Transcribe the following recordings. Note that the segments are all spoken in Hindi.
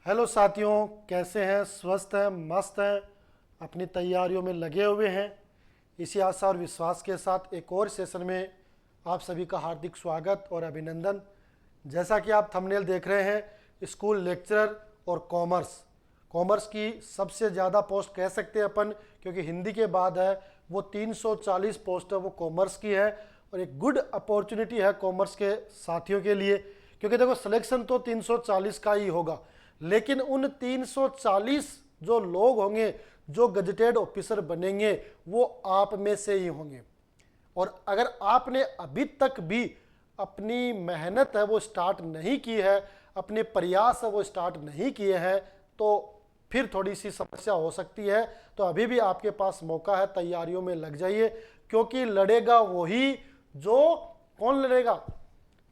हेलो साथियों, कैसे हैं? स्वस्थ हैं, मस्त हैं, अपनी तैयारियों में लगे हुए हैं। इसी आशा और विश्वास के साथ एक और सेशन में आप सभी का हार्दिक स्वागत और अभिनंदन। जैसा कि आप थंबनेल देख रहे हैं, स्कूल लेक्चरर और कॉमर्स की सबसे ज़्यादा पोस्ट कह सकते हैं अपन, क्योंकि हिंदी के बाद है वो 340 पोस्ट है वो कॉमर्स की है। और एक गुड अपॉर्चुनिटी है कॉमर्स के साथियों के लिए, क्योंकि देखो सिलेक्शन तो 340 का ही होगा, लेकिन उन 340 जो लोग होंगे जो गजेटेड ऑफिसर बनेंगे वो आप में से ही होंगे। और अगर आपने अभी तक भी अपनी मेहनत है वो स्टार्ट नहीं की है, अपने प्रयास है वो स्टार्ट नहीं किए हैं, तो फिर थोड़ी सी समस्या हो सकती है। तो अभी भी आपके पास मौका है, तैयारियों में लग जाइए, क्योंकि लड़ेगा वही जो कौन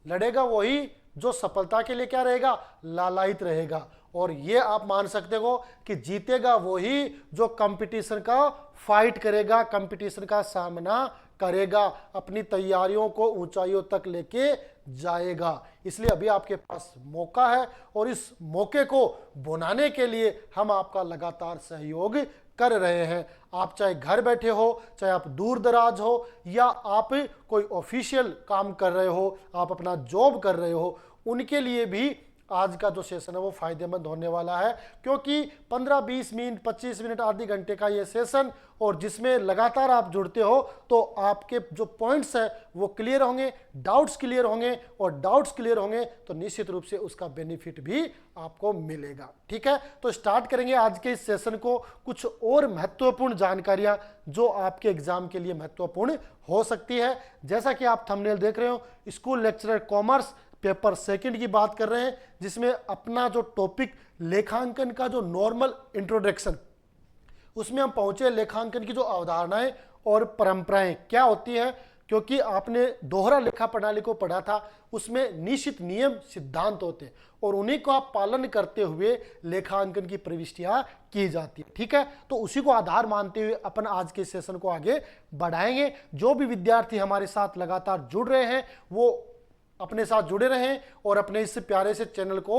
लड़ेगा वही जो सफलता के लिए क्या रहेगा, लालायित रहेगा। और ये आप मान सकते हो कि जीतेगा वही जो कंपटीशन का फाइट करेगा, कंपटीशन का सामना करेगा, अपनी तैयारियों को ऊंचाइयों तक लेके जाएगा। इसलिए अभी आपके पास मौका है और इस मौके को बनाने के लिए हम आपका लगातार सहयोग कर रहे हैं। आप चाहे घर बैठे हो, चाहे आप दूर दराज हो, या आप कोई ऑफिशियल काम कर रहे हो, आप अपना जॉब कर रहे हो, उनके लिए भी आज का जो सेशन है वो फायदेमंद होने वाला है। क्योंकि 15-20 मिनट 25 मिनट आधे घंटे का ये सेशन, और जिसमें लगातार आप जुड़ते हो तो आपके जो पॉइंट्स है वो क्लियर होंगे, डाउट्स क्लियर होंगे, और डाउट्स क्लियर होंगे तो निश्चित रूप से उसका बेनिफिट भी आपको मिलेगा। ठीक है, तो स्टार्ट करेंगे आज के इस सेशन को। कुछ और महत्वपूर्ण जानकारियां जो आपके एग्जाम के लिए महत्वपूर्ण हो सकती है। जैसा कि आप थंबनेल देख रहे हो, school lecturer commerce paper second की बात कर रहे हैं, जिसमें अपना जो टॉपिक लेखांकन का जो नॉर्मल इंट्रोडक्शन, उसमें हम पहुंचे लेखांकन की जो अवधारणाएं और परंपराएं क्या होती है। क्योंकि आपने दोहरा लेखा प्रणाली को पढ़ा था, उसमें निश्चित नियम सिद्धांत होते हैं और उन्हीं को आप पालन करते हुए लेखांकन की प्रविष्टियां की जाती है। ठीक है, तो उसी को आधार मानते हुए अपन आज के सेशन को आगे बढ़ाएंगे। जो भी विद्यार्थी हमारे साथ लगातार जुड़ रहे हैं वो अपने साथ जुड़े रहें और अपने इस प्यारे से चैनल को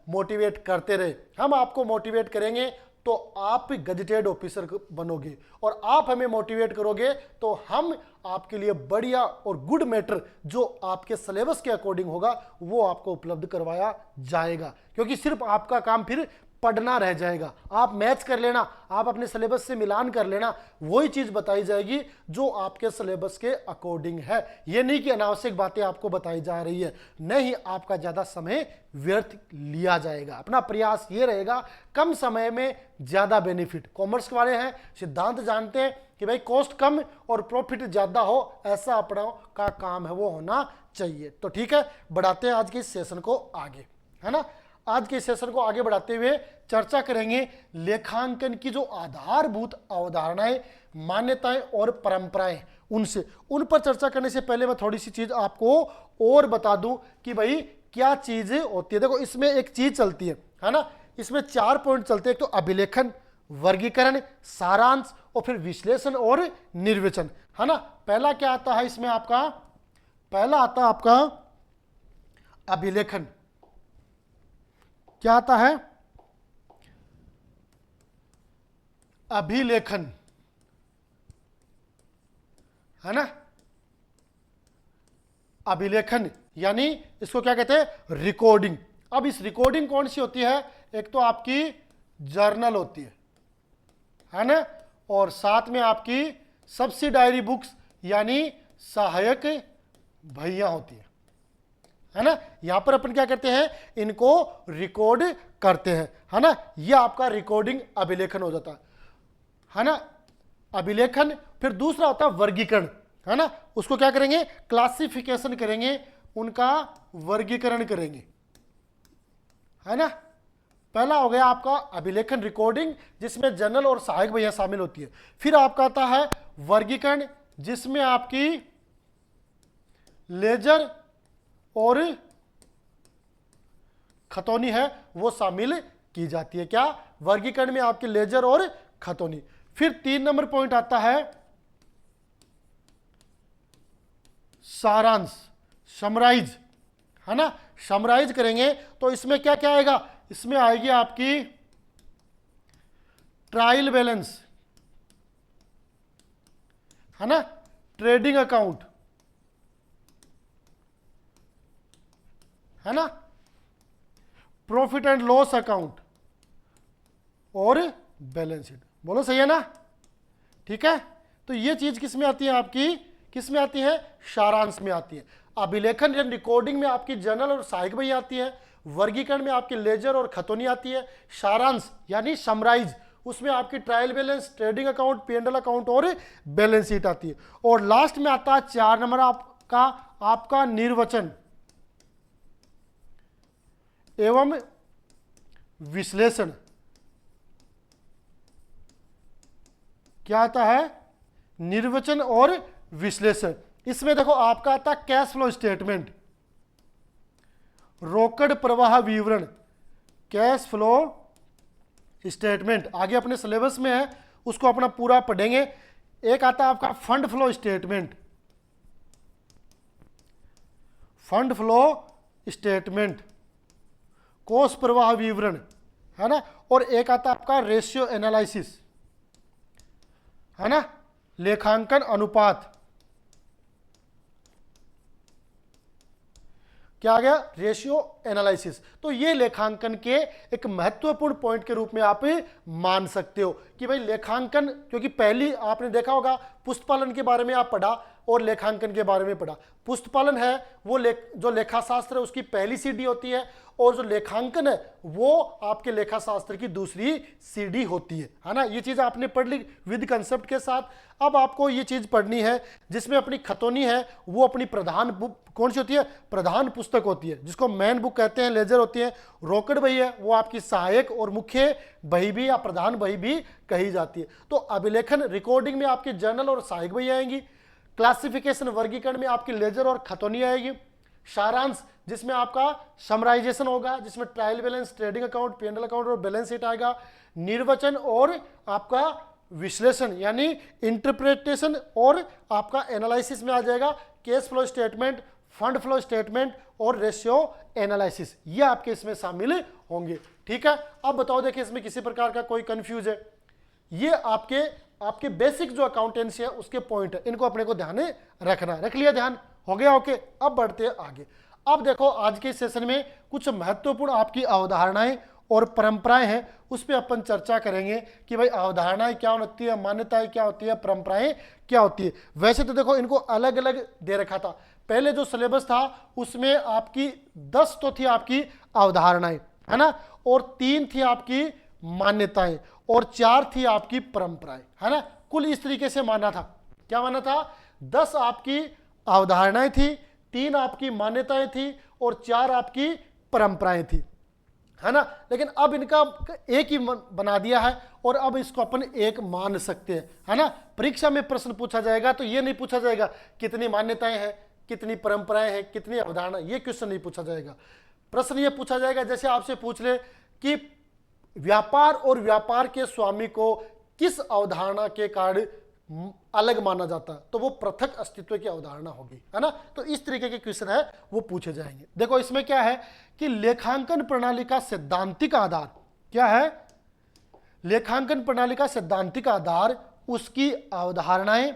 मोटिवेट करते रहे। हम आपको मोटिवेट करेंगे तो आप गजेटेड ऑफिसर बनोगे, और आप हमें मोटिवेट करोगे तो हम आपके लिए बढ़िया और गुड मैटर जो आपके सिलेबस के अकॉर्डिंग होगा वो आपको उपलब्ध करवाया जाएगा। क्योंकि सिर्फ आपका काम फिर पढ़ना रह जाएगा, आप मैच कर लेना, आप अपने सिलेबस से मिलान कर लेना, वही चीज बताई जाएगी जो आपके सिलेबस के अकॉर्डिंग है। ये नहीं कि अनावश्यक बातें आपको बताई जा रही है, नहीं, आपका ज्यादा समय व्यर्थ लिया जाएगा। अपना प्रयास ये रहेगा कम समय में ज्यादा बेनिफिट। कॉमर्स वाले हैं, सिद्धांत जानते हैं कि भाई कॉस्ट कम और प्रॉफिट ज्यादा हो, ऐसा अपना का काम है वो होना चाहिए। तो ठीक है, बढ़ाते हैं आज के इस सेशन को आगे, है ना। आज के सेशन को आगे बढ़ाते हुए चर्चा करेंगे लेखांकन की जो आधारभूत अवधारणाएं, मान्यताएं और परंपराएं, उन पर चर्चा करने से पहले मैं थोड़ी सी चीज आपको और बता दूं कि भाई क्या चीज होती है। देखो, इसमें एक चीज चलती है ना, इसमें 4 पॉइंट चलते हैं। एक तो अभिलेखन, वर्गीकरण, सारांश और फिर विश्लेषण और निर्वचन, है ना। पहला क्या आता है इसमें आपका, पहला आता है आपका अभिलेखन। क्या आता है? अभिलेखन, है ना। अभिलेखन यानी इसको क्या कहते हैं, रिकॉर्डिंग। अब इस रिकॉर्डिंग कौन सी होती है? एक तो आपकी जर्नल होती है ना, और साथ में आपकी सब्सिडायरी बुक्स यानी सहायक भैया होती है ना। यहां पर अपन क्या करते हैं, इनको रिकॉर्ड करते हैं, है ना। यह आपका रिकॉर्डिंग अभिलेखन हो जाता है ना, अभिलेखन। फिर दूसरा होता है वर्गीकरण, है ना। उसको क्या करेंगे, क्लासिफिकेशन करेंगे, उनका वर्गीकरण करेंगे, है ना। पहला हो गया आपका अभिलेखन रिकॉर्डिंग, जिसमें जर्नल और सहायक भैया शामिल होती है। फिर आपका आता है वर्गीकरण, जिसमें आपकी लेजर और खतौनी है वो शामिल की जाती है। क्या? वर्गीकरण में आपकी लेजर और खतौनी। फिर 3 नंबर पॉइंट आता है सारांश, समराइज, है ना। समराइज करेंगे तो इसमें क्या क्या आएगा, इसमें आएगी आपकी ट्रायल बैलेंस, है ना, ट्रेडिंग अकाउंट, है ना, प्रॉफिट एंड लॉस अकाउंट और बैलेंस शीट। बोलो सही है ना, ठीक है। तो ये चीज किस में आती है आपकी, किस में आती है, सारांश में आती है। अभिलेखन या रिकॉर्डिंग में आपकी जर्नल और सहायक बही आती है। वर्गीकरण में आपकी लेजर और खतौनी आती है। सारांश यानी समराइज, उसमें आपकी trial balance, trading account, P&L account और बैलेंस शीट आती है। और लास्ट में आता है 4 नंबर आपका निर्वचन एवं विश्लेषण। क्या आता है, निर्वचन और विश्लेषण। इसमें देखो आपका आता है कैश फ्लो स्टेटमेंट, रोकड़ प्रवाह विवरण, कैश फ्लो स्टेटमेंट आगे अपने सिलेबस में है, उसको अपना पूरा पढ़ेंगे। एक आता है आपका fund flow statement, fund flow statement, कोष प्रवाह विवरण, है ना। और एक आता है आपका रेशियो एनालिसिस, है ना, लेखांकन अनुपात। क्या आ गया, रेशियो एनालिसिस। तो ये लेखांकन के एक महत्वपूर्ण पॉइंट के रूप में आप मान सकते हो कि भाई लेखांकन, क्योंकि पहली आपने देखा होगा पुस्तपालन के बारे में आप पढ़ा और लेखांकन के बारे में पढ़ा। पुस्तपालन है वो जो लेखाशास्त्र है उसकी पहली सीडी होती है, और जो लेखांकन है वो आपके लेखाशास्त्र की दूसरी सीडी होती है ना। ये चीज आपने पढ़ ली विद कंसेप्ट के साथ। अब आपको ये चीज पढ़नी है जिसमें अपनी खतौनी है वो अपनी प्रधान बुक कौन सी होती है, प्रधान पुस्तक होती है, जिसको मेन बुक कहते हैं, लेजर होती है। रोकड़ बही है वो आपकी सहायक और मुख्य बही भी या प्रधान बही भी कही जाती है। तो अभिलेखन रिकॉर्डिंग में आपकी जर्नल और सहायक बही आएंगी। क्लासिफिकेशन वर्गीकरण में आपकी लेजर और खतौनी आएगी। सारांश जिसमें आपका समराइजेशन होगा, जिसमें trial balance, trading account, P&L account और बैलेंस शीट आएगा। निर्वचन और आपका विश्लेषण यानी इंटरप्रिटेशन और आपका एनालिसिस में आ जाएगा cash flow statement, fund flow statement और रेशियो एनालिसिस, ये आपके इसमें शामिल होंगे। ठीक है, अब बताओ देखिए इसमें किसी प्रकार का कोई कंफ्यूज है, ये आपके बेसिक जो अकाउंटेंसी है उसके पॉइंट है, इनको अपने को ध्यान में रखना। रख लिया ध्यान, हो गया ओके। अब बढ़ते हैं आगे। अब देखो आज के सेशन में कुछ महत्वपूर्ण आपकी अवधारणाएं और परंपराएं हैं, उस पर अपन चर्चा करेंगे कि भाई अवधारणाएं क्या होती है, मान्यताएं क्या होती है, परंपराएं क्या होती है। वैसे तो देखो इनको अलग अलग दे रखा था, पहले जो सिलेबस था उसमें आपकी 10 तो थी आपकी अवधारणाएं, है ना, और 3 थी आपकी मान्यताएं और 4 थी आपकी परंपराएं, है ना। कुल इस तरीके से माना था, क्या माना था, 10 आपकी अवधारणाएं थी, 3 आपकी मान्यताएं थी और 4 आपकी परंपराएं थी, है ना। लेकिन अब इनका एक ही बना दिया है और अब इसको अपन एक मान सकते हैं, है ना। परीक्षा में प्रश्न पूछा जाएगा तो ये नहीं पूछा जाएगा कितनी मान्यताएं हैं, कितनी परंपराएं हैं, कितनी अवधारणा, ये क्वेश्चन नहीं पूछा जाएगा। प्रश्न ये पूछा जाएगा जैसे आपसे पूछ ले कि व्यापार और व्यापार के स्वामी को किस अवधारणा के कारण अलग माना जाता है, तो वो पृथक अस्तित्व की अवधारणा होगी, है ना। तो इस तरीके के क्वेश्चन है वो पूछे जाएंगे। देखो इसमें क्या है कि लेखांकन प्रणाली का सैद्धांतिक आधार क्या है, लेखांकन प्रणाली का सैद्धांतिक आधार उसकी अवधारणाएं,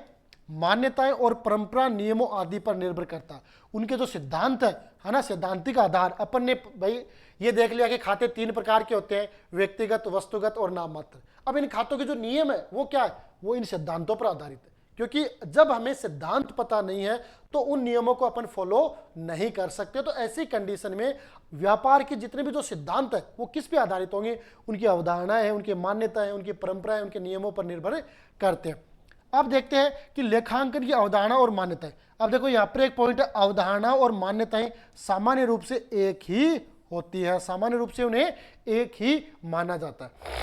मान्यताएं और परंपरा नियमों आदि पर निर्भर करता है। उनके जो सिद्धांत है ना, सैद्धांतिक आधार अपन ने भाई ये देख लिया कि खाते 3 प्रकार के होते हैं, व्यक्तिगत, वस्तुगत और नाम मात्र। अब इन खातों के जो नियम है वो क्या है, वो इन सिद्धांतों पर आधारित है, क्योंकि जब हमें सिद्धांत पता नहीं है तो उन नियमों को अपन फॉलो नहीं कर सकते। तो ऐसी कंडीशन में व्यापार के जितने भी जो सिद्धांत है वो किस पे आधारित होंगे, उनकी अवधारणाएं हैं, उनकी मान्यताएं, उनकी परंपराएं, उनके नियमों पर निर्भर करते हैं। अब देखते हैं कि लेखांकन की अवधारणा और मान्यताएं। अब देखो यहाँ पर एक पॉइंट है, अवधारणा और मान्यताएं सामान्य रूप से एक ही होती है, सामान्य रूप से उन्हें एक ही माना जाता है।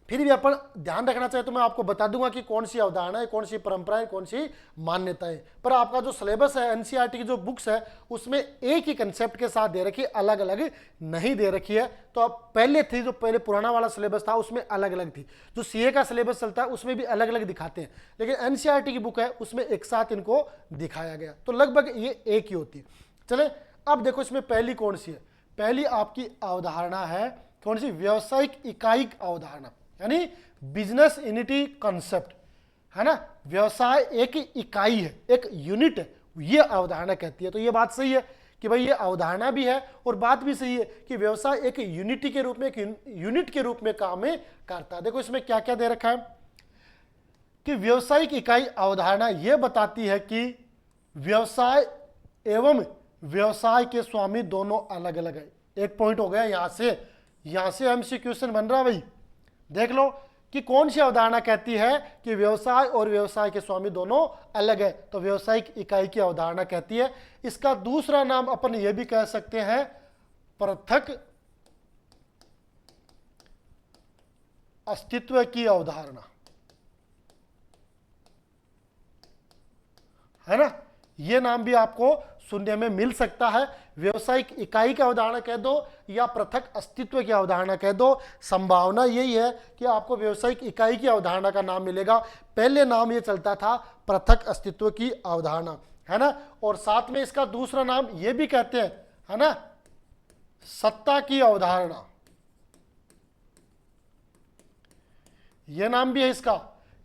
फिर भी अपन ध्यान रखना चाहिए तो मैं आपको बता दूंगा कि कौन सी अवधारणाएं, कौन सी परंपराएं, कौन सी मान्यताएं। पर आपका जो सिलेबस है, एनसीईआरटी की जो बुक्स है उसमें एक ही कंसेप्ट के साथ दे रखी है, अलग अलग नहीं दे रखी है। तो अब पहले थी, जो पहले पुराना वाला सिलेबस था उसमें अलग अलग थी, जो सीए का सिलेबस चलता है उसमें भी अलग अलग दिखाते हैं, लेकिन एनसीईआरटी की बुक है उसमें एक साथ इनको दिखाया गया, तो लगभग ये एक ही होती है। चले अब देखो इसमें पहली कौन सी है, पहली आपकी अवधारणा है कौन सी, व्यवसायिक इकाई अवधारणा, यानी बिजनेस यूनिटी कॉन्सेप्ट, है ना। व्यवसाय एक इकाई है, एक यूनिट है, ये अवधारणा कहती है। तो ये बात सही है कि भाई ये अवधारणा भी है और बात भी सही है कि व्यवसाय एक यूनिटी के रूप में, एक यूनिट के रूप में काम करता है। देखो इसमें क्या क्या दे रखा है कि व्यवसायिक इकाई अवधारणा यह बताती है कि व्यवसाय एवं व्यवसाय के स्वामी दोनों अलग अलग है। एक पॉइंट हो गया, यहां से एमसी क्वेश्चन बन रहा है भाई। देख लो कि कौन सी अवधारणा कहती है कि व्यवसाय और व्यवसाय के स्वामी दोनों अलग है, तो व्यवसायिक इकाई की अवधारणा कहती है। इसका दूसरा नाम अपन ये भी कह सकते हैं पृथक अस्तित्व की अवधारणा, है ना। यह नाम भी आपको सुनने में मिल सकता है। व्यवसायिक इकाई की अवधारणा कह दो या पृथक अस्तित्व की अवधारणा कह दो, संभावना यही है कि आपको व्यवसायिक इकाई की अवधारणा का नाम मिलेगा। पहले नाम ये चलता था पृथक अस्तित्व की अवधारणा, है ना। और साथ में इसका दूसरा नाम ये भी कहते हैं, है ना, सत्ता की अवधारणा, यह नाम भी है इसका।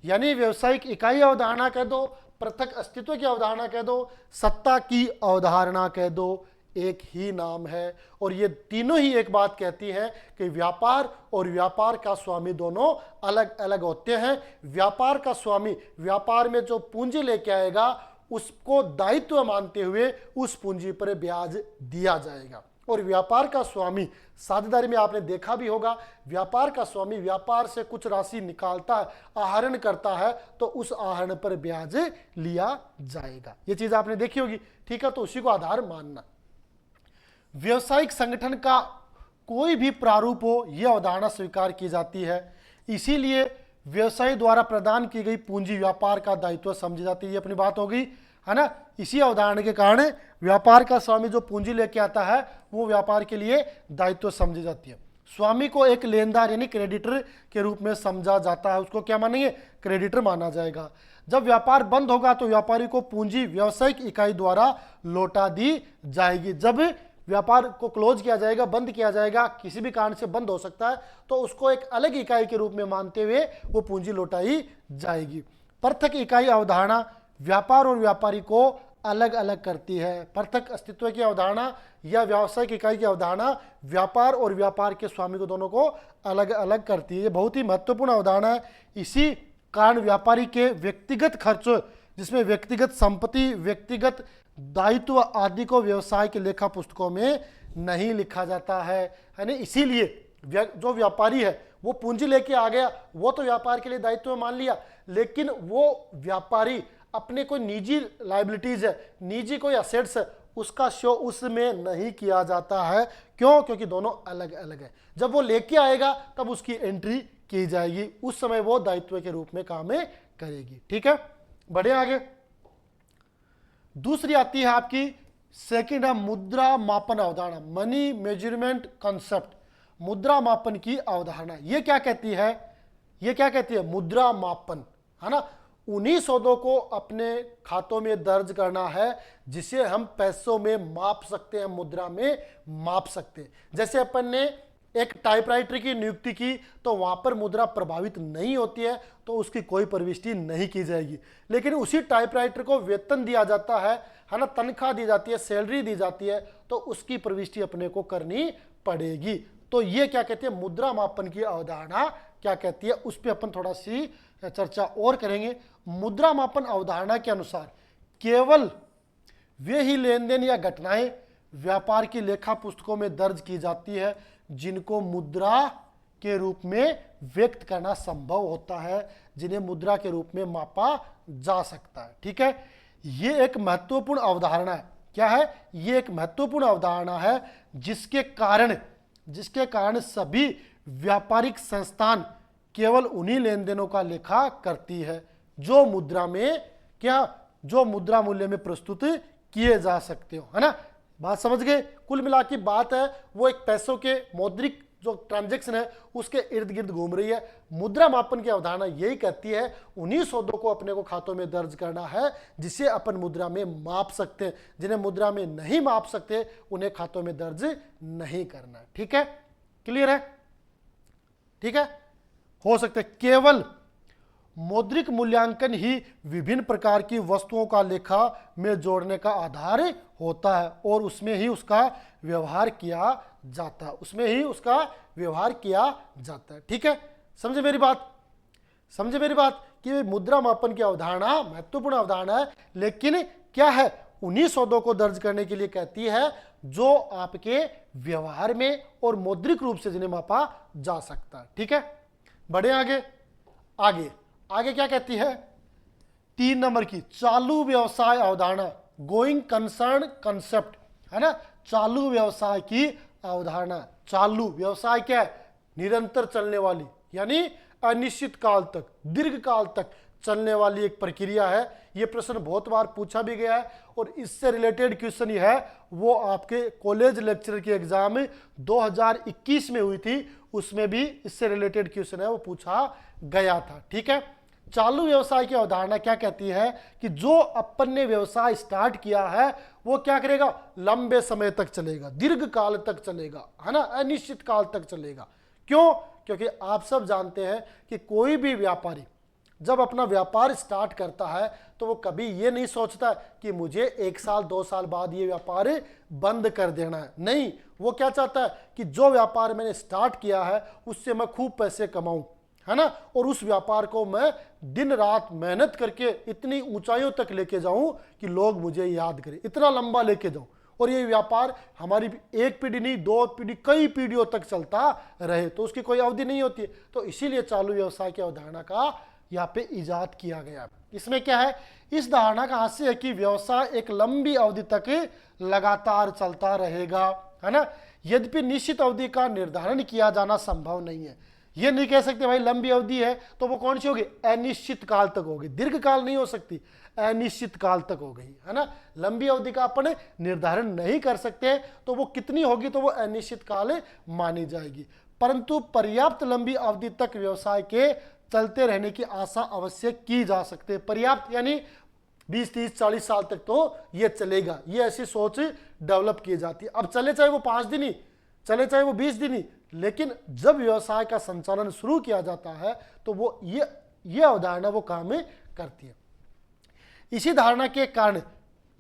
यानी व्यवसायिक इकाई अवधारणा कह दो, पृथक अस्तित्व की अवधारणा कह दो, सत्ता की अवधारणा कह दो, एक ही नाम है। और ये तीनों ही एक बात कहती हैं कि व्यापार और व्यापार का स्वामी दोनों अलग अलग होते हैं। व्यापार का स्वामी व्यापार में जो पूंजी लेके आएगा उसको दायित्व मानते हुए उस पूंजी पर ब्याज दिया जाएगा। और व्यापार का स्वामी, साझेदारी में आपने देखा भी होगा, व्यापार का स्वामी व्यापार से कुछ राशि निकालता है, आहरण करता है, तो उस आहरण पर ब्याज लिया जाएगा। ये चीज आपने देखी होगी, ठीक है। तो उसी को आधार मानना। व्यवसायिक संगठन का कोई भी प्रारूप हो, यह अवधारणा स्वीकार की जाती है। इसीलिए व्यवसाय द्वारा प्रदान की गई पूंजी व्यापार का दायित्व समझी जाती है। ये अपनी बात हो गई, है ना। इसी अवधारणा के कारण व्यापार का स्वामी जो पूंजी लेके आता है वो व्यापार के लिए दायित्व समझी जाती है। स्वामी को एक लेनदार यानी क्रेडिटर के रूप में समझा जाता है, उसको क्या मानेंगे, क्रेडिटर माना जाएगा। जब व्यापार बंद होगा तो व्यापारी को पूंजी व्यवसायिक इकाई द्वारा लौटा दी जाएगी। जब व्यापार को क्लोज किया जाएगा, बंद किया जाएगा, किसी भी कारण से बंद हो सकता है, तो उसको एक अलग इकाई के रूप में मानते हुए वो पूंजी लौटाई जाएगी। पृथक इकाई अवधारणा व्यापार और व्यापारी को अलग अलग करती है। पृथक अस्तित्व की अवधारणा या व्यावसायिक इकाई की अवधारणा व्यापार और व्यापार के स्वामी को दोनों को अलग अलग करती है। ये बहुत ही महत्वपूर्ण अवधारणा है। इसी कारण व्यापारी के व्यक्तिगत खर्चों, जिसमें व्यक्तिगत संपत्ति, व्यक्तिगत दायित्व आदि को व्यवसाय के लेखा पुस्तकों में नहीं लिखा जाता है, ना। इसीलिए जो व्यापारी है वो पूंजी लेके आ गया, वो तो व्यापार के लिए दायित्व मान लिया, लेकिन वो व्यापारी अपने कोई निजी लायबिलिटीज है, निजी कोई असेट्स है, उसका शो उसमें नहीं किया जाता है। क्यों? क्योंकि दोनों अलग अलग है। जब वो लेके आएगा तब उसकी एंट्री की जाएगी, उस समय वो दायित्व के रूप में काम करेगी। ठीक है, बढ़े आगे। दूसरी आती है आपकी सेकंड है मुद्रा मापन अवधारणा, मनी मेजरमेंट कॉन्सेप्ट। मुद्रा मापन की अवधारणा ये क्या कहती है, ये क्या कहती है, मुद्रा मापन, है ना। उन्हीं सौदों को अपने खातों में दर्ज करना है जिसे हम पैसों में माप सकते हैं, मुद्रा में माप सकते हैं। जैसे अपन ने एक टाइपराइटर की नियुक्ति की तो वहां पर मुद्रा प्रभावित नहीं होती है, तो उसकी कोई प्रविष्टि नहीं की जाएगी। लेकिन उसी टाइपराइटर को वेतन दिया जाता है ना, तनख्वाह दी जाती है, सैलरी दी जाती है, तो उसकी प्रविष्टि अपने को करनी पड़ेगी। तो ये क्या कहती है, मुद्रा मापन की अवधारणा क्या कहती है, उस पर अपन थोड़ा सी चर्चा और करेंगे। मुद्रा मापन अवधारणा के अनुसार केवल वे ही लेन देन या घटनाएं व्यापार की लेखा पुस्तकों में दर्ज की जाती है जिनको मुद्रा के रूप में व्यक्त करना संभव होता है, जिन्हें मुद्रा के रूप में मापा जा सकता है। ठीक है, ये एक महत्वपूर्ण अवधारणा है। क्या है, ये एक महत्वपूर्ण अवधारणा है जिसके कारण सभी व्यापारिक संस्थान केवल उन्हीं लेन देनों का लेखा करती है जो मुद्रा में जो मुद्रा मूल्य में प्रस्तुत किए जा सकते हो, है ना। बात समझ गए। कुल मिला की बात है वो एक पैसों के मौद्रिक जो ट्रांजैक्शन है उसके इर्द गिर्द घूम रही है। मुद्रा मापन की अवधारणा यही कहती है उन्हीं सौदों को अपने को खातों में दर्ज करना है जिसे अपन मुद्रा में माप सकते हैं। जिन्हें मुद्रा में नहीं माप सकते उन्हें खातों में दर्ज नहीं करना। ठीक है, क्लियर है? ठीक है, हो सकते केवल मौद्रिक मूल्यांकन ही विभिन्न प्रकार की वस्तुओं का लेखा में जोड़ने का आधार होता है और उसमें ही उसका व्यवहार किया जाता है, उसमें ही उसका व्यवहार किया जाता है। ठीक है, समझे मेरी बात? समझे मेरी बात कि मुद्रा मापन की अवधारणा महत्वपूर्ण अवधारणा है, लेकिन क्या है, उन्हीं सौदों को दर्ज करने के लिए कहती है जो आपके व्यवहार में और मौद्रिक रूप से जिन्हें मापा जा सकता है। ठीक है, बढ़े आगे। आगे आगे क्या कहती है? 3 नंबर की चालू व्यवसाय अवधारणा, गोइंग कंसर्न कंसेप्ट, है ना। चालू व्यवसाय की अवधारणा। चालू व्यवसाय क्या है? निरंतर चलने वाली, यानी अनिश्चित काल तक, दीर्घ काल तक चलने वाली एक प्रक्रिया है। यह प्रश्न बहुत बार पूछा भी गया है और इससे रिलेटेड क्वेश्चन यह है वो आपके कॉलेज लेक्चरर की एग्जाम 2021 में हुई थी, उसमें भी इससे रिलेटेड क्वेश्चन है वो पूछा गया था। ठीक है, चालू व्यवसाय की अवधारणा क्या कहती है कि जो अपन ने व्यवसाय स्टार्ट किया है वो क्या करेगा? लंबे समय तक चलेगा, दीर्घ काल तक चलेगा, है ना, अनिश्चित काल तक चलेगा। क्यों? क्योंकि आप सब जानते हैं कि कोई भी व्यापारी जब अपना व्यापार स्टार्ट करता है तो वो कभी ये नहीं सोचता कि मुझे 1 साल 2 साल बाद ये व्यापार बंद कर देना है। नहीं, वो क्या चाहता है कि जो व्यापार मैंने स्टार्ट किया है उससे मैं खूब पैसे कमाऊं, है ना, और उस व्यापार को मैं दिन रात मेहनत करके इतनी ऊंचाइयों तक लेके जाऊं कि लोग मुझे याद करें, इतना लंबा लेके जाऊं और ये व्यापार हमारी एक पीढ़ी नहीं, 2 पीढ़ी, कई पीढ़ियों तक चलता रहे, तो उसकी कोई अवधि नहीं होती है। तो इसीलिए चालू व्यवसाय की अवधारणा का यहाँ पे इजाद किया गया। इसमें क्या है? इस धारणा का हास्य है कि व्यवसाय एक लंबी अवधि तक लगातार चलता रहेगा, है ना। यद्यपि निश्चित अवधि का निर्धारण किया जाना संभव नहीं है। ये नहीं कह सकते भाई लंबी अवधि है तो वो कौन सी होगी? अनिश्चित काल तक होगी, दीर्घ काल नहीं हो सकती, अनिश्चित काल तक हो गई, है ना। लंबी अवधि का अपन निर्धारण नहीं कर सकते तो वो कितनी होगी तो वो अनिश्चित काल मानी जाएगी। परंतु पर्याप्त लंबी अवधि तक व्यवसाय के चलते रहने की आशा अवश्य की जा सकती है। पर्याप्त यानी 20, 30, 40 साल तक तो ये चलेगा, ये ऐसी सोच डेवलप की जाती है। अब चले चाहे वो 5 दिन ही चले, चाहे वो 20 दिन ही, लेकिन जब व्यवसाय का संचालन शुरू किया जाता है तो वो ये अवधारणा वो काम करती है। इसी धारणा के कारण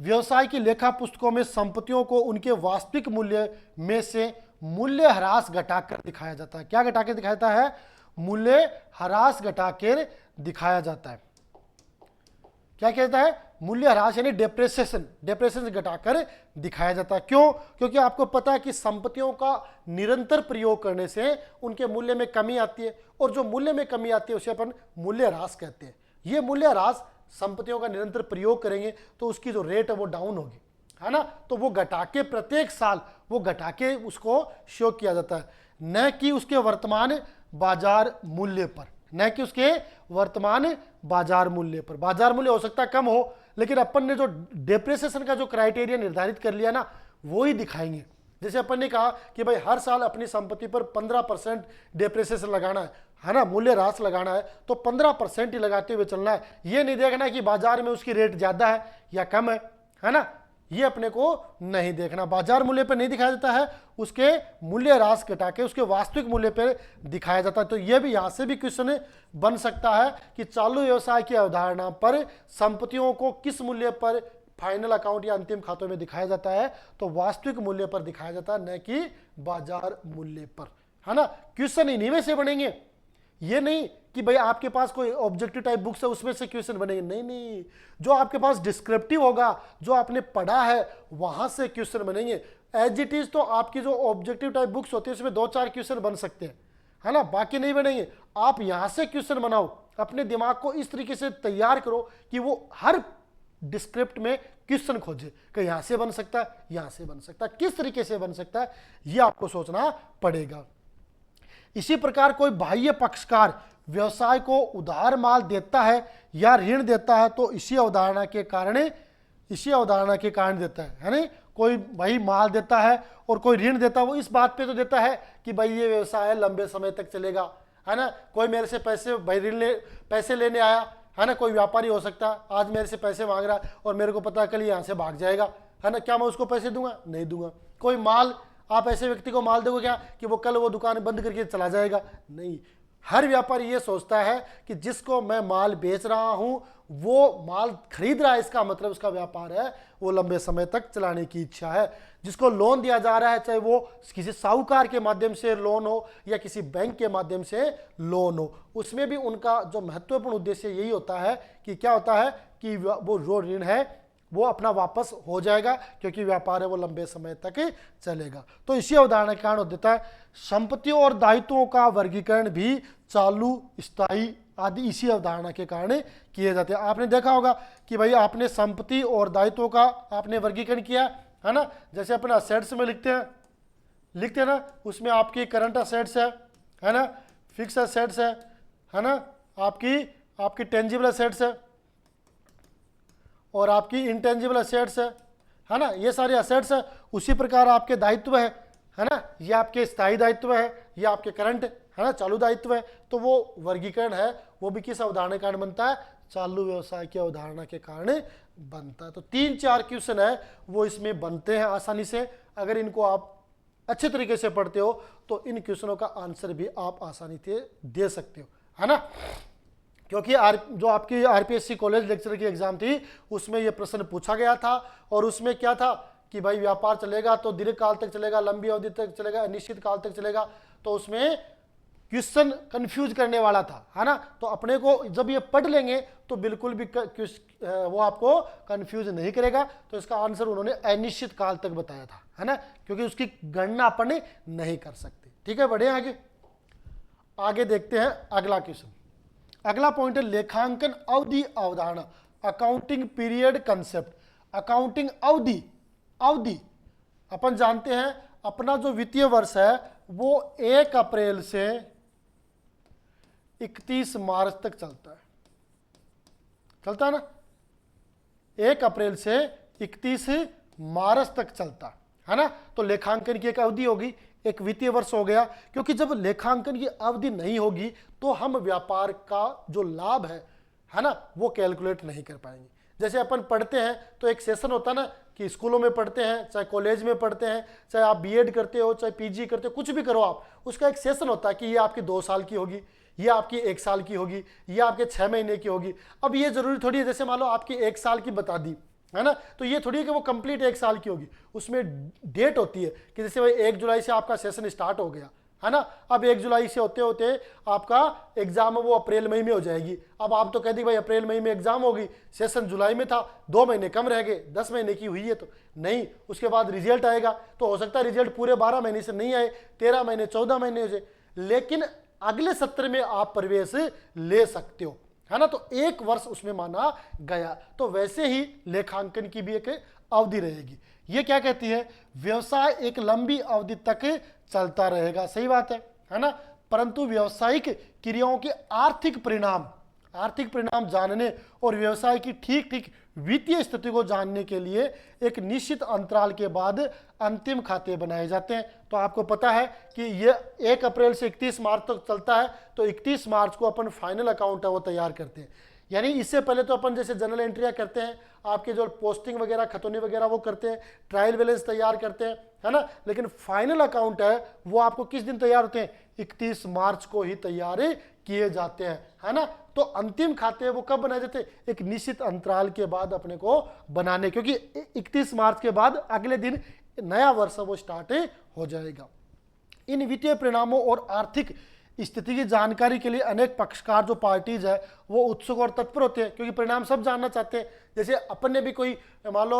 व्यवसाय की लेखा पुस्तकों में संपत्तियों को उनके वास्तविक मूल्य में से मूल्य ह्रास घटाकर दिखाया जाता है। क्या घटाकर दिखाया जाता है? मूल्य ह्रास घटाकर दिखाया जाता है। क्या कहता है? मूल्य ह्रास यानी डेप्रेसेशन घटाकर दिखाया जाता है। क्यों? क्योंकि आपको पता है कि संपत्तियों का निरंतर प्रयोग करने से उनके मूल्य में कमी आती है और जो मूल्य में कमी आती है उसे अपन मूल्य ह्रास कहते हैं। ये मूल्य ह्रास संपत्तियों का निरंतर प्रयोग करेंगे तो उसकी जो रेट है वो डाउन होगी, है ना। तो वो घटा के प्रत्येक साल वो घटा के उसको शो किया जाता है, न कि उसके वर्तमान बाजार मूल्य पर, न कि उसके वर्तमान बाजार मूल्य पर। बाजार मूल्य हो सकता है कम हो, लेकिन अपन ने जो डेप्रिसिएशन का जो क्राइटेरिया निर्धारित कर लिया ना वो ही दिखाएंगे। जैसे अपन ने कहा कि भाई हर साल अपनी संपत्ति पर 15% डेप्रिसिएशन लगाना है ना, मूल्य ह्रास लगाना है, तो 15% ही लगाते हुए चलना है। ये नहीं देखना कि बाजार में उसकी रेट ज्यादा है या कम है ना, ये अपने को नहीं देखना। बाजार मूल्य पर नहीं दिखाया जाता है, उसके मूल्य ह्रास घटा के उसके वास्तविक मूल्य पर दिखाया जाता है। तो ये भी यहाँ से भी क्वेश्चन बन सकता है कि चालू व्यवसाय की अवधारणा पर संपत्तियों को किस मूल्य पर फाइनल अकाउंट या अंतिम खातों में दिखाया जाता है? तो वास्तविक मूल्य पर दिखाया जाता है, न कि बाजार मूल्य पर, है ना। क्वेश्चन इन्हीं में से बनेंगे, ये नहीं कि भाई आपके पास कोई ऑब्जेक्टिव टाइप बुक्स है उसमें से क्वेश्चन बनेंगे, नहीं। जो आपके पास डिस्क्रिप्टिव होगा, जो आपने पढ़ा है वहां से क्वेश्चन बनेंगे। एज इट इज तो आपकी जो ऑब्जेक्टिव टाइप बुक्स होती है उसमें 2-4 क्वेश्चन बन सकते हैं, है ना, बाकी नहीं बनेंगे। आप यहां से क्वेश्चन बनाओ, अपने दिमाग को इस तरीके से तैयार करो कि वो हर डिस्क्रिप्ट में क्वेश्चन खोजे कि यहां से बन सकता है, यहां से बन सकता है, किस तरीके से बन सकता है, यह आपको सोचना पड़ेगा। इसी प्रकार कोई बाह्य पक्षकार व्यवसाय को उधार माल देता है या ऋण देता है तो इसी अवधारणा के कारण देता है ना। कोई भाई माल देता है और कोई ऋण देता है, वो इस बात पे तो देता है कि भाई ये व्यवसाय लंबे समय तक चलेगा, है ना। कोई मेरे से पैसे भाई पैसे लेने आया, है ना, कोई व्यापारी हो सकता है, आज मेरे से पैसे मांग रहा है और मेरे को पता है कल यहाँ से भाग जाएगा, है ना, क्या मैं उसको पैसे दूंगा? नहीं दूंगा। कोई माल, आप ऐसे व्यक्ति को माल दोगे क्या कि वो कल वो दुकान बंद करके चला जाएगा? नहीं। हर व्यापारी ये सोचता है कि जिसको मैं माल बेच रहा हूं वो माल खरीद रहा है, इसका मतलब उसका व्यापार है, वो लंबे समय तक चलाने की इच्छा है। जिसको लोन दिया जा रहा है, चाहे वो किसी साहूकार के माध्यम से लोन हो या किसी बैंक के माध्यम से लोन हो, उसमें भी उनका जो महत्वपूर्ण उद्देश्य यही होता है कि क्या होता है कि वो जो ऋण है वो अपना वापस हो जाएगा, क्योंकि व्यापार है वो लंबे समय तक चलेगा। तो इसी अवधारणा के कारण देता है संपत्तियों और दायित्वों का वर्गीकरण भी चालू, स्थायी आदि इसी अवधारणा के कारण किए जाते हैं। आपने देखा होगा कि भाई आपने संपत्ति और दायित्वों का आपने वर्गीकरण किया, है ना। जैसे अपने असेट्स में लिखते हैं ना, उसमें आपकी करंट असेट्स है ना, फिक्स असेट्स है ना, आपकी टेंजिबल असेट्स है और आपकी इंटेंजिबल असेट्स है ना, ये सारे असेट्स है। उसी प्रकार आपके दायित्व है ना, ये आपके स्थायी दायित्व है, ये आपके करंट है ना, चालू दायित्व है। तो वो वर्गीकरण है वो भी किस अवधारणा के कारण बनता है? चालू व्यवसाय की अवधारणा के कारण बनता है। तो 3-4 क्वेश्चन है वो इसमें बनते हैं आसानी से। अगर इनको आप अच्छे तरीके से पढ़ते हो तो इन क्वेश्चनों का आंसर भी आप आसानी से दे सकते हो, है ना। क्योंकि जो आपकी आरपीएससी कॉलेज लेक्चर की एग्जाम थी उसमें यह प्रश्न पूछा गया था और उसमें क्या था कि भाई व्यापार चलेगा तो दीर्घकाल तक चलेगा, लंबी अवधि तक चलेगा, अनिश्चित काल तक चलेगा। तो उसमें क्वेश्चन कंफ्यूज करने वाला था, है ना। तो अपने को जब ये पढ़ लेंगे तो बिल्कुल भी वो आपको कंफ्यूज नहीं करेगा। तो इसका आंसर उन्होंने अनिश्चित काल तक बताया था, है ना, क्योंकि उसकी गणना अपन नहीं कर सकते। ठीक है, बढ़े आगे देखते हैं अगला क्वेश्चन। अगला पॉइंट है लेखांकन अवधि अवधारणा, अकाउंटिंग पीरियड कंसेप्ट। अकाउंटिंग अवधि अपन जानते हैं अपना जो वित्तीय वर्ष है वो 1 अप्रैल से 31 मार्च तक चलता है ना। 1 अप्रैल से 31 मार्च तक चलता है ना। तो लेखांकन की एक अवधि होगी, एक वित्तीय वर्ष हो गया। क्योंकि जब लेखांकन की अवधि नहीं होगी तो हम व्यापार का जो लाभ है ना, वो कैलकुलेट नहीं कर पाएंगे। जैसे अपन पढ़ते हैं तो एक सेशन होता है ना कि स्कूलों में पढ़ते हैं, चाहे कॉलेज में पढ़ते हैं, चाहे आप बीएड करते हो, चाहे पीजी करते हो, कुछ भी करो आप, उसका एक सेशन होता है कि ये आपकी 2 साल की होगी, ये आपकी 1 साल की होगी, ये आपके 6 महीने की होगी। अब ये जरूरी थोड़ी है जैसे मान लो आपकी 1 साल की बता दी, है ना, तो ये थोड़ी है कि वो कंप्लीट 1 साल की होगी। उसमें डेट होती है कि जैसे भाई 1 जुलाई से आपका सेशन स्टार्ट हो गया, है ना। अब 1 जुलाई से होते होते आपका एग्जाम वो अप्रैल मई में हो जाएगी। अब आप तो कह दी भाई अप्रैल मई में एग्जाम होगी, सेशन जुलाई में था, 2 महीने कम रह गए, 10 महीने की हुई है तो नहीं। उसके बाद रिजल्ट आएगा तो हो सकता है रिजल्ट पूरे 12 महीने से नहीं आए, 13 महीने 14 महीने हो जाए, लेकिन अगले सत्र में आप प्रवेश ले सकते हो, है ना। तो 1 वर्ष उसमें माना गया। तो वैसे ही लेखांकन की भी एक अवधि रहेगी। ये क्या कहती है? व्यवसाय एक लंबी अवधि तक चलता रहेगा, सही बात है ना। परंतु व्यावसायिक क्रियाओं के आर्थिक परिणाम जानने और व्यवसाय की ठीक वित्तीय स्थिति को जानने के लिए एक निश्चित अंतराल के बाद अंतिम खाते बनाए जाते हैं। तो आपको पता है कि ये 1 अप्रैल से 31 मार्च तक चलता है। तो 31 मार्च को अपन फाइनल अकाउंट है वो तैयार करते हैं। यानी इससे पहले तो अपन जैसे जनरल एंट्रियां करते हैं, आपके जो पोस्टिंग वगैरह, खतौनी वगैरह वो करते हैं, ट्रायल बैलेंस तैयार करते हैं, है ना। लेकिन फाइनल अकाउंट है वो आपको किस दिन तैयार होते हैं? 31 मार्च को ही तैयार किए जाते हैं, है ना। तो अंतिम खाते वो कब बनाए जाते हैं? एक निश्चित अंतराल के बाद अपने को बनाने, क्योंकि 31 मार्च के बाद अगले दिन नया वर्ष वो स्टार्ट हो जाएगा। इन वित्तीय परिणामों और आर्थिक स्थिति की जानकारी के लिए अनेक पक्षकार जो पार्टीज है वो उत्सुक और तत्पर होते हैं, क्योंकि परिणाम सब जानना चाहते हैं। जैसे अपन ने भी कोई मान लो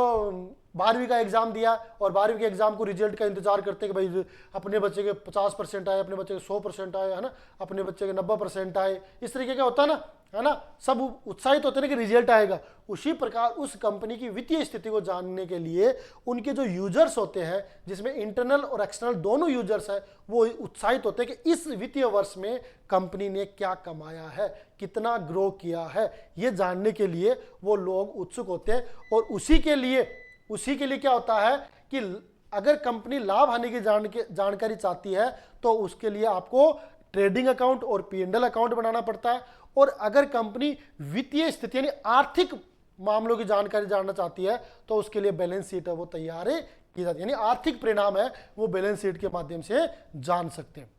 12वीं का एग्जाम दिया और 12वीं के एग्जाम को रिजल्ट का इंतजार करते हैं कि भाई अपने बच्चे के 50% आए, अपने बच्चे के 100% आए, है ना, अपने बच्चे के 90% आए, इस तरीके का होता है ना। सब उत्साहित होते हैं कि रिजल्ट आएगा। उसी प्रकार उस कंपनी की वित्तीय स्थिति को जानने के लिए उनके जो यूजर्स होते हैं, जिसमें इंटरनल और एक्सटर्नल दोनों यूजर्स हैं, वो उत्साहित होते हैं कि इस वित्तीय वर्ष में कंपनी ने क्या कमाया है, कितना ग्रो किया है, ये जानने के लिए वो लोग उत्सुक होते हैं। और उसी के लिए उसी के लिए क्या होता है कि अगर कंपनी लाभ हानि की जानकारी चाहती है तो उसके लिए आपको ट्रेडिंग अकाउंट और P&L अकाउंट बनाना पड़ता है। और अगर कंपनी वित्तीय स्थिति यानी आर्थिक मामलों की जानकारी जानना चाहती है तो उसके लिए बैलेंस शीट है वो तैयार की जाती है, यानी आर्थिक परिणाम है वो बैलेंस शीट के माध्यम से जान सकते हैं।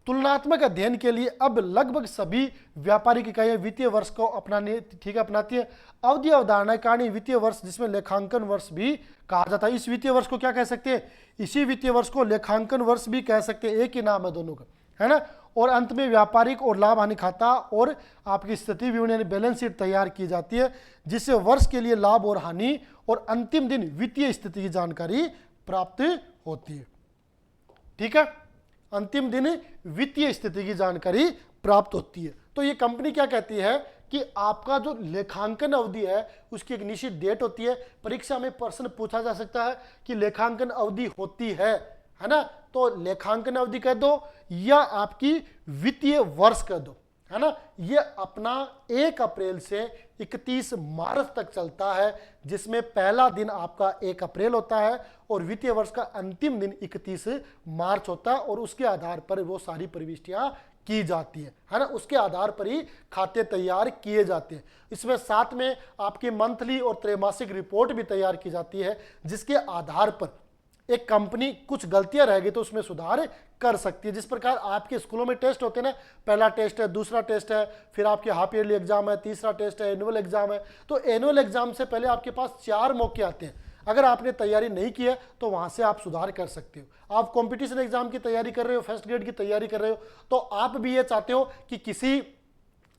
तुलनात्मक अध्ययन के लिए अब लगभग सभी व्यापारिक इकाइयां वित्तीय वर्ष को अपनाती है। अवधि अवधारणा कारण वित्तीय वर्ष जिसमें लेखांकन वर्ष भी कहा जाता है। इस वित्तीय वर्ष को क्या कह सकते हैं, इसी वित्तीय वर्ष को लेखांकन वर्ष भी कह सकते हैं, एक ही नाम है दोनों का, है ना। और अंत में व्यापारिक और लाभ हानि खाता और आपकी स्थिति विवरण यानी बैलेंस शीट तैयार की जाती है, जिससे वर्ष के लिए लाभ और हानि और अंतिम दिन वित्तीय स्थिति की जानकारी प्राप्त होती है। ठीक है, अंतिम दिन वित्तीय स्थिति की जानकारी प्राप्त होती है। तो ये कंपनी क्या कहती है कि आपका जो लेखांकन अवधि है उसकी एक निश्चित डेट होती है। परीक्षा में प्रश्न पूछा जा सकता है कि लेखांकन अवधि होती है ना, तो लेखांकन अवधि कह दो या आपकी वित्तीय वर्ष कह दो, है ना। ये अपना 1 अप्रैल से 31 मार्च तक चलता है, जिसमें पहला दिन आपका 1 अप्रैल होता है और वित्तीय वर्ष का अंतिम दिन 31 मार्च होता है। और उसके आधार पर वो सारी प्रविष्टियां की जाती है ना, उसके आधार पर ही खाते तैयार किए जाते हैं। इसमें साथ में आपकी मंथली और त्रैमासिक रिपोर्ट भी तैयार की जाती है, जिसके आधार पर एक कंपनी कुछ गलतियां रहेगी तो उसमें सुधार कर सकती है। जिस प्रकार आपके स्कूलों में टेस्ट होते हैं ना, पहला टेस्ट है, दूसरा टेस्ट है, फिर आपके हाफ ईयरली एग्जाम है, तीसरा टेस्ट है, एनुअल एग्जाम है। तो एनुअल एग्जाम से पहले आपके पास 4 मौके आते हैं। अगर आपने तैयारी नहीं की है तो वहां से आप सुधार कर सकते हो। आप कंपटीशन एग्जाम की तैयारी कर रहे हो, फर्स्ट ग्रेड की तैयारी कर रहे हो, तो आप भी ये चाहते हो कि किसी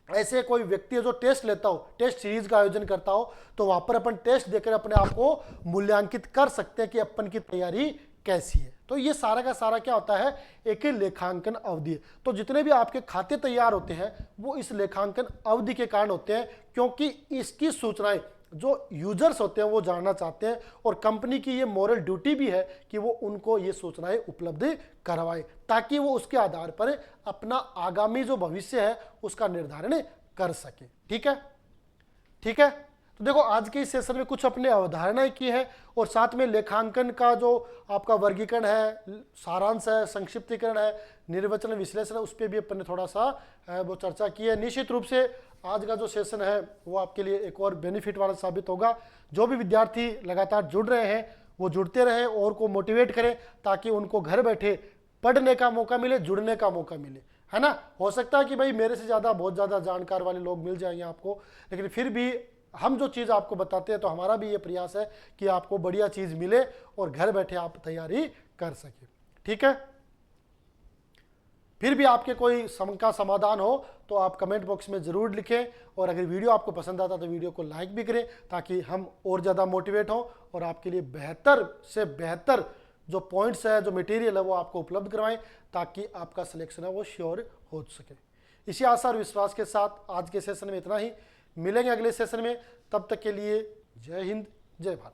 ऐसे कोई व्यक्ति जो टेस्ट लेता हो, टेस्ट सीरीज का आयोजन करता हो, तो वहां पर अपन टेस्ट देकर अपने आप को मूल्यांकित कर सकते हैं कि अपन की तैयारी कैसी है। तो ये सारा का सारा क्या होता है, एक लेखांकन अवधि है। तो जितने भी आपके खाते तैयार होते हैं वो इस लेखांकन अवधि के कारण होते हैं, क्योंकि इसकी सूचनाएं जो यूजर्स होते हैं वो जानना चाहते हैं और कंपनी की ये मॉरल ड्यूटी भी है कि वो उनको ये सूचनाएं उपलब्ध करवाए, ताकि वो उसके आधार पर अपना आगामी जो भविष्य है उसका निर्धारण कर सके। ठीक है, ठीक है। तो देखो आज के इस सेशन में कुछ अपने अवधारणाएं की है और साथ में लेखांकन का जो आपका वर्गीकरण है, सारांश है, संक्षिप्तीकरण है, निर्वचन विश्लेषण है, उस पर भी अपन ने थोड़ा सा वो चर्चा की है। निश्चित रूप से आज का जो सेशन है वो आपके लिए एक और बेनिफिट वाला साबित होगा। जो भी विद्यार्थी लगातार जुड़ रहे हैं वो जुड़ते रहें और को मोटिवेट करें, ताकि उनको घर बैठे पढ़ने का मौका मिले, जुड़ने का मौका मिले, है ना। हो सकता है कि भाई मेरे से ज़्यादा बहुत ज़्यादा जानकार वाले लोग मिल जाएंगे आपको, लेकिन फिर भी हम जो चीज़ आपको बताते हैं तो हमारा भी ये प्रयास है कि आपको बढ़िया चीज़ मिले और घर बैठे आप तैयारी कर सके। ठीक है, फिर भी आपके कोई का समाधान हो तो आप कमेंट बॉक्स में ज़रूर लिखें, और अगर वीडियो आपको पसंद आता तो वीडियो को लाइक भी करें, ताकि हम और ज़्यादा मोटिवेट हों और आपके लिए बेहतर से बेहतर जो पॉइंट्स है, जो मटेरियल है वो आपको उपलब्ध करवाएं, ताकि आपका सिलेक्शन है वो श्योर हो सके। इसी आशा और विश्वास के साथ आज के सेशन में इतना ही। मिलेंगे अगले सेशन में, तब तक के लिए जय हिंद, जय भारत।